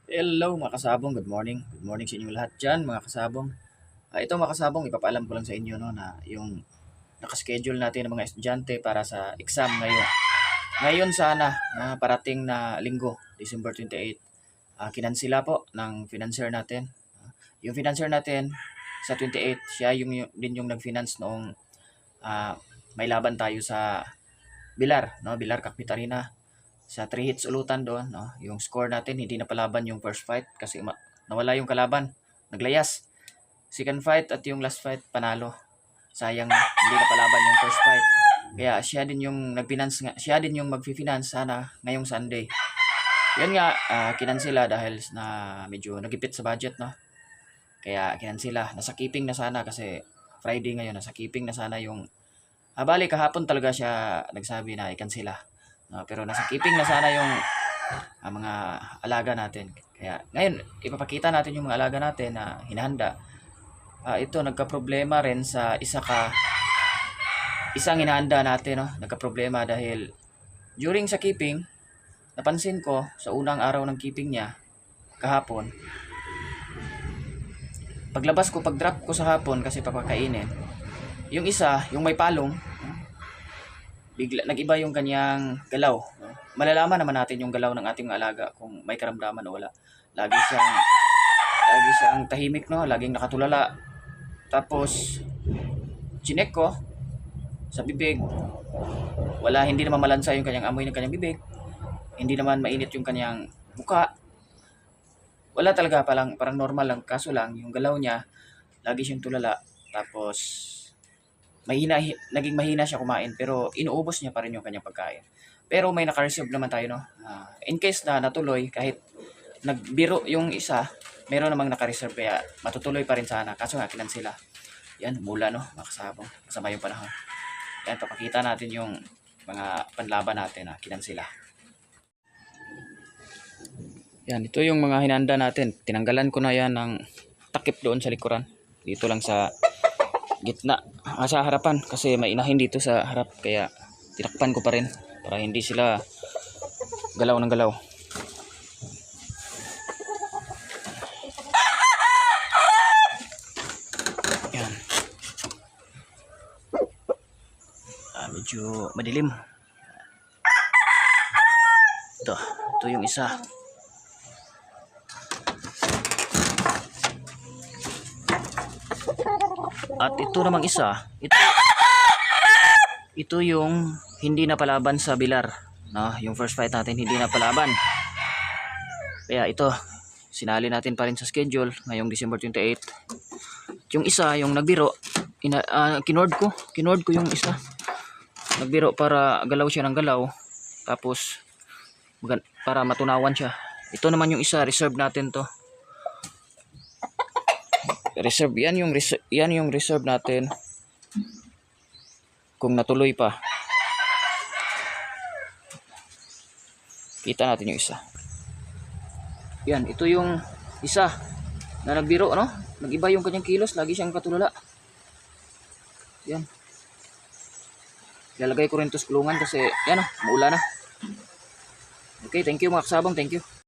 Hello mga kasabong, good morning. Good morning sa inyo lahat dyan mga kasabong. Ito mga kasabong, ipapaalam ko lang sa inyo no, na yung nakaschedule natin ng mga estudyante para sa exam ngayon. Ngayon sana na parating na linggo, December 28, kinansila po ng financier natin. Yung financier natin sa 28, siya din yung nag-finance noong may laban tayo sa Bilar, no? Bilar Kakpitarina. Sa 3 hits ulutan doon, no? Yung score natin hindi napalaban yung first fight kasi nawala yung kalaban, naglayas. Second fight at yung last fight panalo. Sayang hindi napalaban yung first fight. Kaya siya din yung nag-finance nga, siya din yung magfi-finance sana ngayong Sunday. Yun nga, kinansela dahil na medyo nagipit sa budget, no? Kaya kinansela, nasa keeping na sana kasi Friday ngayon, nasa keeping na sana yung bali kahapon talaga siya nagsabi na ikansela. No, pero nasa keeping na sana yung mga alaga natin. Kaya ngayon, ipapakita natin yung mga alaga natin na hinahanda. Ito, nagka-problema rin sa isang hinahanda natin. No? Nagka-problema dahil during sa keeping, napansin ko sa unang araw ng keeping niya, kahapon, paglabas ko, pag-drop ko sa hapon kasi papakainin, yung isa, yung may palong, bigla nag-iba yung kanyang galaw. No? Malalaman naman natin yung galaw ng ating mga alaga kung may karamdaman o wala. Lagi siyang tahimik, no? Laging nakatulala. Tapos chinek ko sa bibig. Hindi naman malansa yung kanyang amoy ng kanyang bibig. Hindi naman mainit yung kanyang muka. Wala talaga, parang normal lang. Kaso lang yung galaw niya, lagi siyang tulala. Tapos naging mahina siya kumain pero inuubos niya pa rin yung kanyang pagkain. Pero may naka-reserve naman tayo, no? In case na natuloy, kahit nagbiro yung isa, meron namang naka-reserve kaya matutuloy pa rin sana. Kaso nga kinansela. Yan, mula, no? Makasabong. Kasama yung panahon. Yan, papakita natin yung mga panlaban natin na kinansela. Yan, ito yung mga hinanda natin. Tinanggalan ko na yan ng takip doon sa likuran. Dito lang sa gitna, sa harapan kasi may inahin dito sa harap kaya tinakpan ko pa rin para hindi sila galaw ng galaw. Yan. Medyo madilim. Ito yung isa. At ito namang isa, ito yung hindi napalaban sa Bilar, no? Yung first fight natin hindi napalaban. Kaya ito, sinali natin pa rin sa schedule ngayong December 28. Yung isa, yung nagbiro, kinord ko yung isa. Nagbiro para galaw siya ng galaw, tapos para matunawan siya. Ito naman yung isa, reserve natin to. Reserve, yan yung reserve natin kung natuloy pa. Kita natin yung isa. Yan, ito yung isa na nagbiro, no? Nag-iba yung kanyang kilos, lagi siyang katulala. Yan. Ilalagay ko rin ito sa kulungan kasi yan, maulan na. Okay, thank you mga kasabang, thank you.